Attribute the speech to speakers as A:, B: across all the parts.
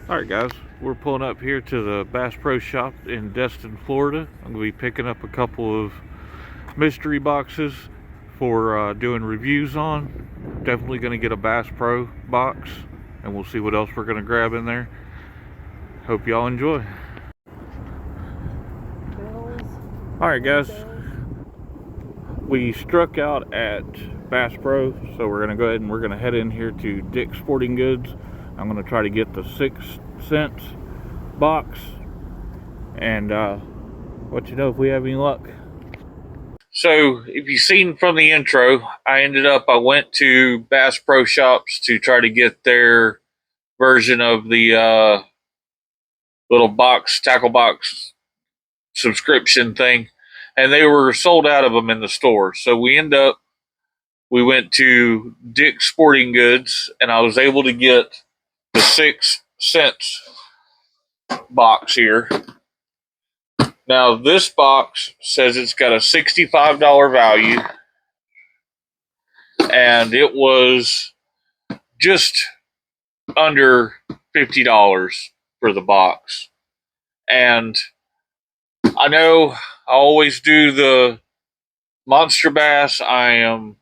A: Alright guys, we're pulling up here to the Bass Pro Shop in Destin, Florida. I'm going to be picking up a couple of mystery boxes for doing reviews on. Definitely going to get a Bass Pro box, and we'll see what else we're going to grab in there. Hope y'all enjoy. Alright guys, we struck out at Bass Pro, so we're going to go ahead and we're going to head in here to Dick's Sporting Goods. I'm going to try to get the 6 cents box and let you know if we have any luck. So if you've seen from the intro, I went to Bass Pro Shops to try to get their version of the little tackle box subscription thing, and they were sold out of them in the store. So we went to Dick's Sporting Goods, and I was able to get the 6 cents box here. Now this box says it's got a $65 value, and it was just under $50 for the box. And I know I always do the monster bass. I am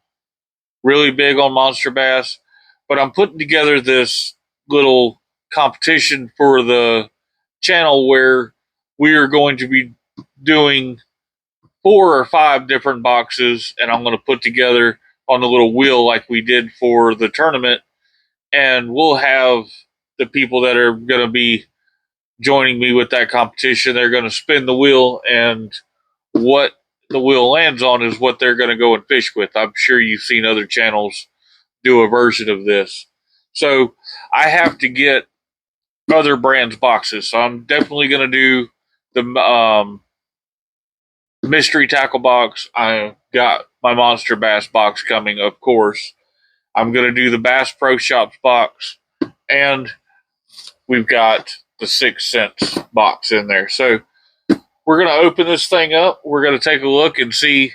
A: really big on monster bass, but I'm putting together this little competition for the channel where we are going to be doing 4 or 5 different boxes, and I'm going to put together on the little wheel like we did for the tournament, and we'll have the people that are going to be joining me with that competition. They're going to spin the wheel, and what the wheel lands on is what they're going to go and fish with. I'm sure you've seen other channels do a version of this. So I have to get other brands' boxes. So I'm definitely going to do the mystery tackle box. I got my Monster Bass box coming, of course. I'm going to do the Bass Pro Shops box, and we've got the 6 cents box in there. So we're going to open this thing up. We're going to take a look and see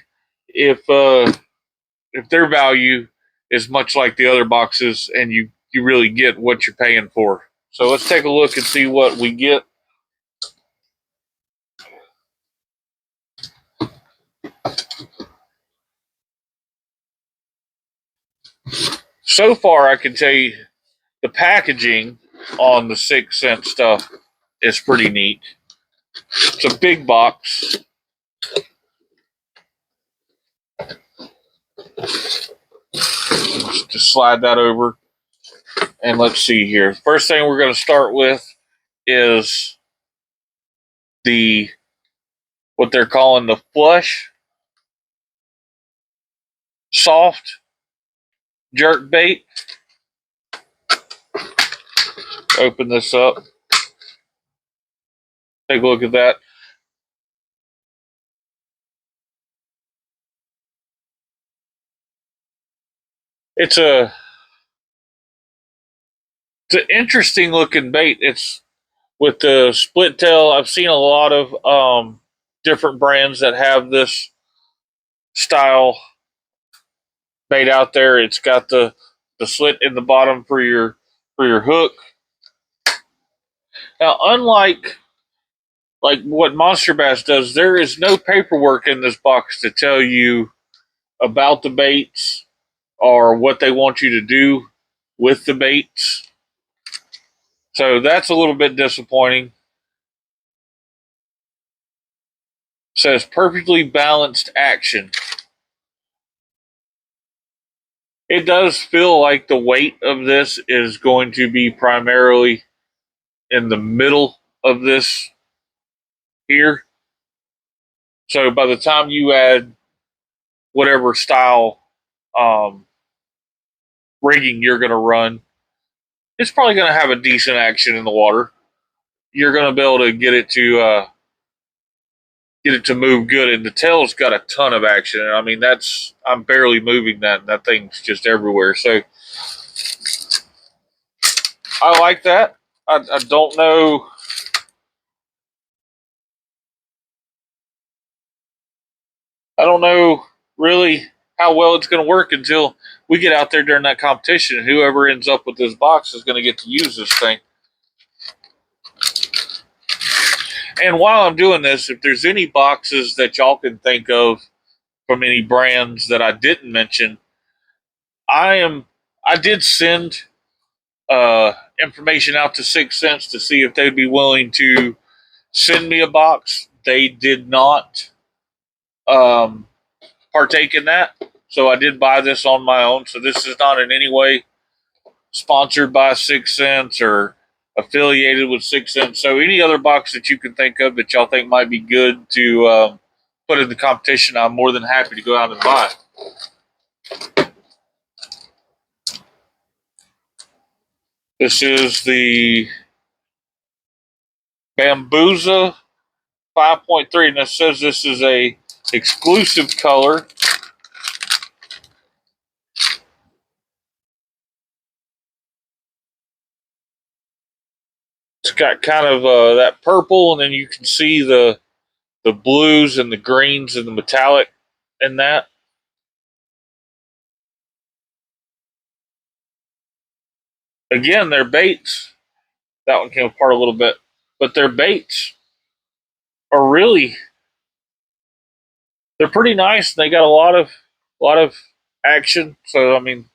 A: if their value is much like the other boxes, and you really get what you're paying for. So let's take a look and see what we get. So far, I can tell you the packaging on the 6 cent stuff is pretty neat. It's a big box. Just slide that over. And let's see here. First thing we're going to start with is what they're calling the flush soft jerk bait. Open this up. Take a look at that. It's an interesting looking bait. It's with the split tail. I've seen a lot of different brands that have this style bait out there. It's got the slit in the bottom for your hook. Now, unlike what Monster Bass does, there is no paperwork in this box to tell you about the baits or what they want you to do with the baits. So that's a little bit disappointing. It says perfectly balanced action. It does feel like the weight of this is going to be primarily in the middle of this here. So by the time you add whatever style rigging you're going to run, it's probably going to have a decent action in the water. You're going to be able to get it to move good, and the tail's got a ton of action. I mean, I'm barely moving that, and that thing's just everywhere. So I like that. I don't know. I don't know really how well it's going to work until we get out there during that competition, and whoever ends up with this box is going to get to use this thing. And while I'm doing this, if there's any boxes that y'all can think of from any brands that I didn't mention, I did send information out to 6 Cents to see if they'd be willing to send me a box. They did not um, partake in that, so I did buy this on my own. So this is not in any way sponsored by 6 Cents or affiliated with 6 Cents. So any other box that you can think of that y'all think might be good to put in the competition, I'm more than happy to go out and buy. This is the Bambuza 5.3, and it says this is a exclusive color. It's got kind of that purple, and then you can see the blues and the greens and the metallic in that. Again, their baits. That one came apart a little bit, but their baits are really, they're pretty nice. They got a lot of action. So I mean,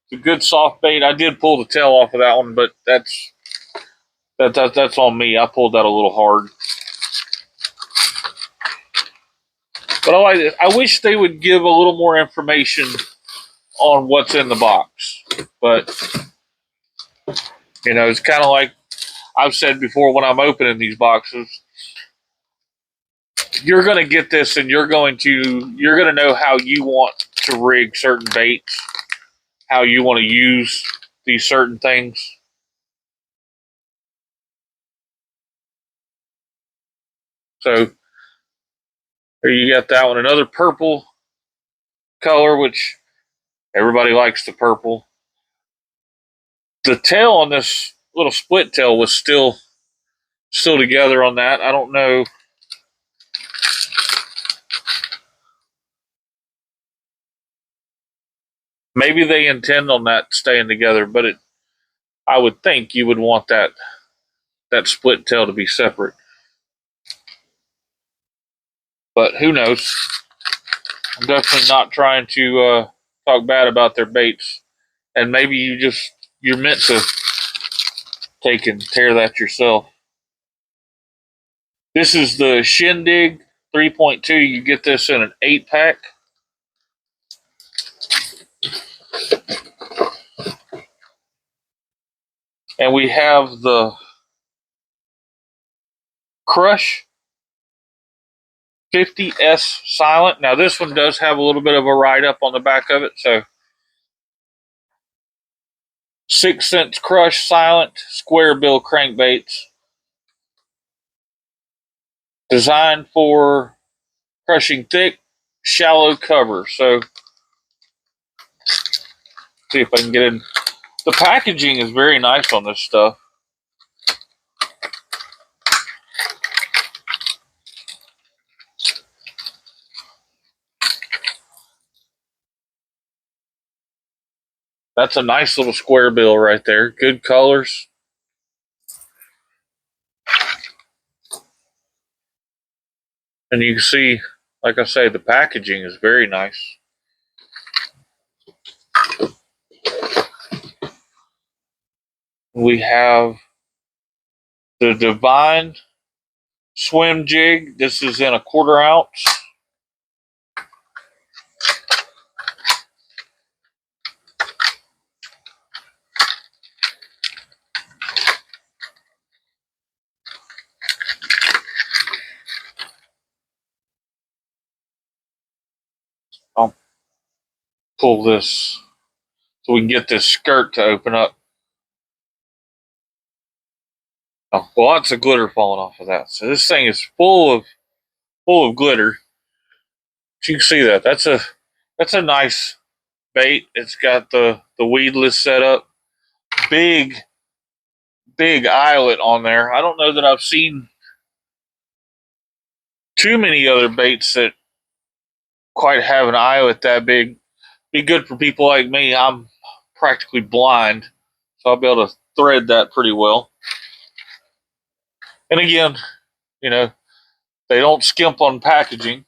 A: it's a good soft bait. I did pull the tail off of that one, but that's on me. I pulled that a little hard. But I like it. I wish they would give a little more information on what's in the box. But it's kind of like I've said before when I'm opening these boxes. You're going to get this, and you're going to know how you want to rig certain baits, how you want to use these certain things. So there you got that one. Another purple color, which everybody likes the purple. The tail on this little split tail was still together on that. I don't know. Maybe they intend on that staying together, but I would think you would want that split tail to be separate. But who knows? I'm definitely not trying to talk bad about their baits. And maybe you're meant to take and tear that yourself. This is the Shindig 3.2. You get this in an 8-pack. And we have the Crush 50S Silent. Now, this one does have a little bit of a write-up on the back of it. So, 6 Cents Crush Silent Square Bill Crankbaits. Designed for crushing thick, shallow cover. So, see if I can get in. The packaging is very nice on this stuff. That's a nice little square bill right there. Good colors. And you can see, like I say, the packaging is very nice. We have the Divine Swim Jig. This is in a 1/4 ounce. I'll pull this so we can get this skirt to open up. Oh, lots of glitter falling off of that. So this thing is full of glitter. You can see that. That's a nice bait. It's got the weedless setup. Big eyelet on there. I don't know that I've seen too many other baits that quite have an eyelet that big. Be good for people like me. I'm practically blind, so I'll be able to thread that pretty well. And again, You know, they don't skimp on packaging.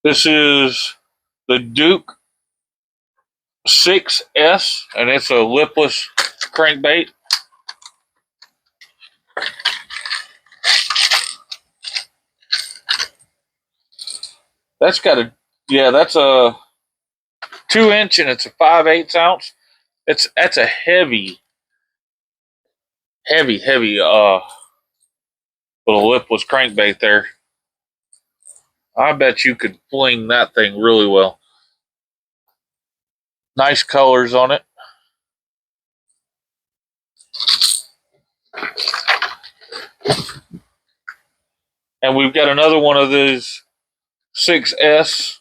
A: This is the Duke 6S, and it's a lipless crankbait. That's got a, yeah, that's a 2 inch and it's a 5/8 ounce. That's a heavy little lipless crankbait there. I bet you could fling that thing really well. Nice colors on it. And we've got another one of these 6S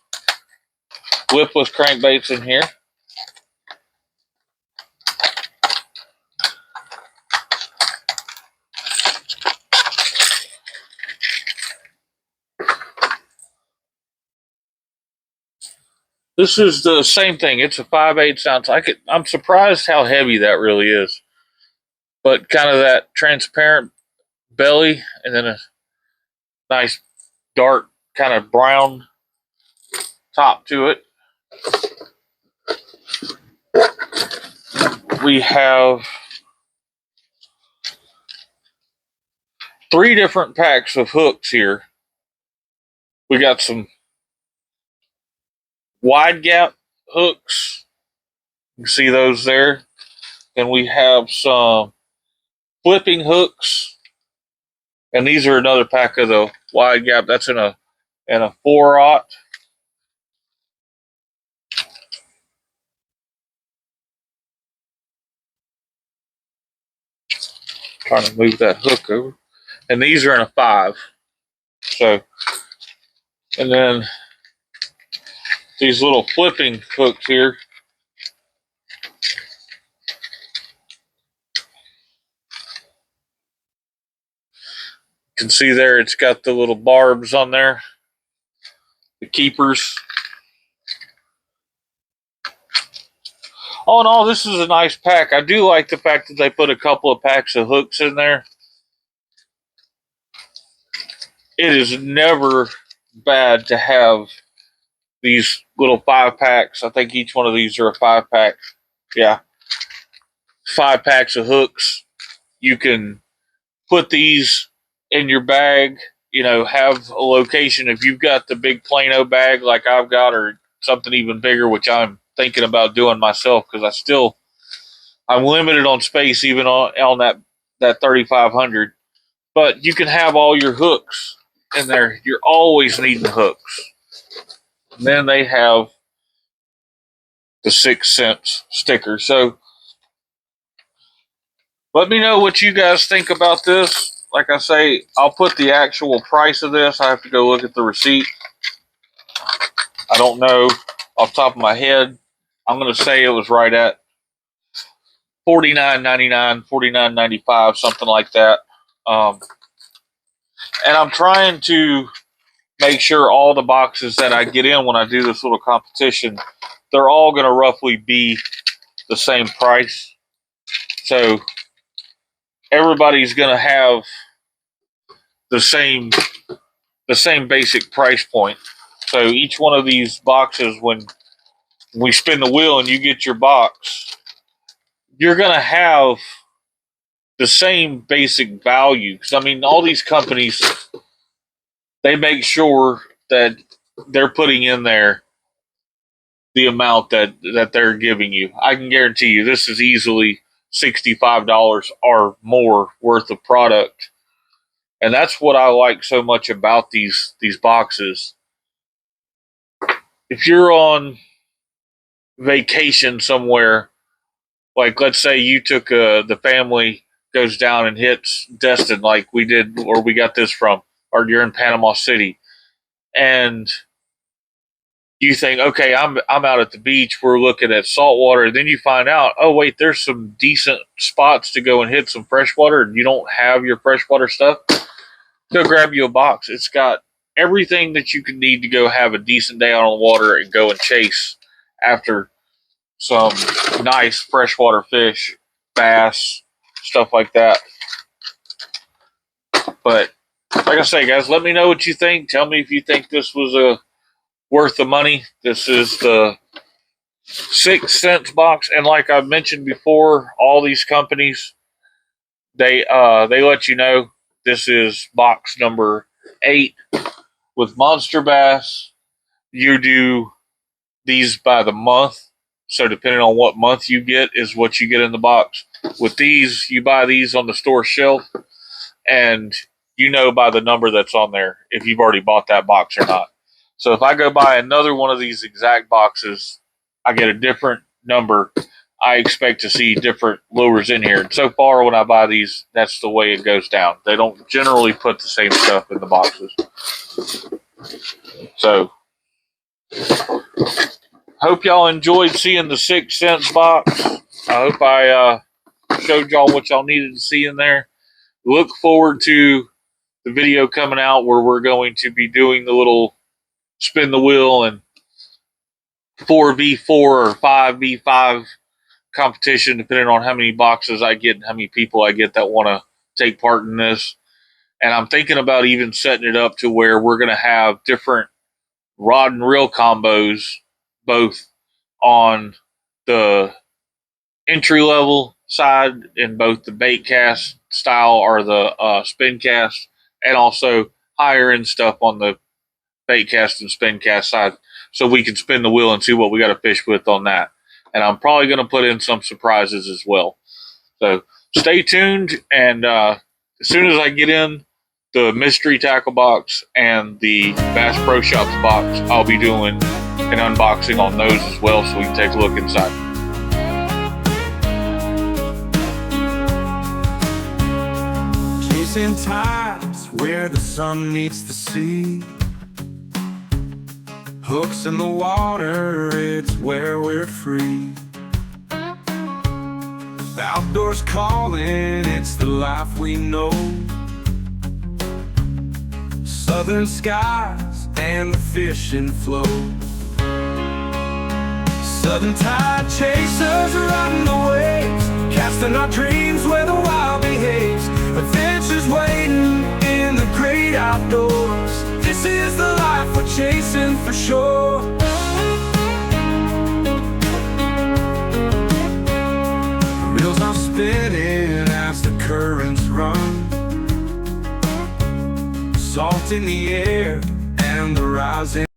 A: lipless crankbaits in here. This is the same thing. It's a 5/8 ounce. I'm surprised how heavy that really is. But kind of that transparent belly and then a nice dark kind of brown top to it. We have 3 different packs of hooks here. We got some wide gap hooks. You can see those there. And we have some flipping hooks. And these are another pack of the wide gap. That's in a 4/0. Trying to move that hook over. And these are in a 5. So, and then these little flipping hooks here. You can see there it's got the little barbs on there, the keepers. All in all, this is a nice pack. I do like the fact that they put a couple of packs of hooks in there. It is never bad to have these little 5 packs. I think each one of these are a 5-pack. Yeah. 5 packs of hooks. You can put these in your bag, have a location. If you've got the big Plano bag like I've got, or something even bigger, which I'm thinking about doing myself because I'm limited on space even on that 3500. But you can have all your hooks in there. You're always needing hooks. And then they have the 6 cents sticker. So let me know what you guys think about this. Like I say, I'll put the actual price of this. I have to go look at the receipt. I don't know off the top of my head. I'm going to say it was right at $49.99, $49.95, something like that. And I'm trying to make sure all the boxes that I get in when I do this little competition, they're all going to roughly be the same price. So everybody's going to have the same basic price point. So each one of these boxes, when we spin the wheel and you get your box, you're going to have the same basic value. Because, I mean, all these companies, they make sure that they're putting in there the amount that they're giving you. I can guarantee you this is easily $65 or more worth of product. And that's what I like so much about these boxes. If you're on vacation somewhere, like let's say you took the family goes down and hits Destin like we did, or we got this from, or you're in Panama City, and you think, okay, I'm out at the beach, we're looking at saltwater, and then you find out, oh wait, there's some decent spots to go and hit some freshwater, and you don't have your freshwater stuff, go grab you a box. It's got everything that you can need to go have a decent day on the water and go and chase after some nice freshwater fish, bass, stuff like that. But like I say, guys, let me know what you think. Tell me if you think this was worth the money. This is the 6 cents box, and like I mentioned before, all these companies they let you know this is box number 8 with Monster Bass. You do these by the month, so depending on what month you get is what you get in the box. With these, you buy these on the store shelf, and you know by the number that's on there if you've already bought that box or not. So if I go buy another one of these exact boxes, I get a different number. I expect to see different lures in here. And so far, when I buy these, that's the way it goes down. They don't generally put the same stuff in the boxes. So, hope y'all enjoyed seeing the 6 cents box. I hope I showed y'all what y'all needed to see in there. Look forward to the video coming out where we're going to be doing the little spin the wheel and 4v4 or 5v5 competition, depending on how many boxes I get and how many people I get that want to take part in this. And I'm thinking about even setting it up to where we're going to have different rod and reel combos, both on the entry level side in both the bait cast style or the spin cast, and also higher end stuff on the bait cast and spin cast side, so we can spin the wheel and see what we got to fish with on that. And I'm probably going to put in some surprises as well. So stay tuned, and as soon as I get in the mystery tackle box and the Bass Pro Shops box, I'll be doing an unboxing on those as well, so we can take a look inside.
B: Chasing tides where the sun meets the sea, hooks in the water, it's where we're free. The outdoors calling, it's the life we know. Southern skies and the fishing flow. Southern tide chasers riding the waves, casting our dreams where the wild behaves. Adventures waiting in the great outdoors. This is the life we're chasing for sure. Reels are spinning as the currents run, salt in the air and the rising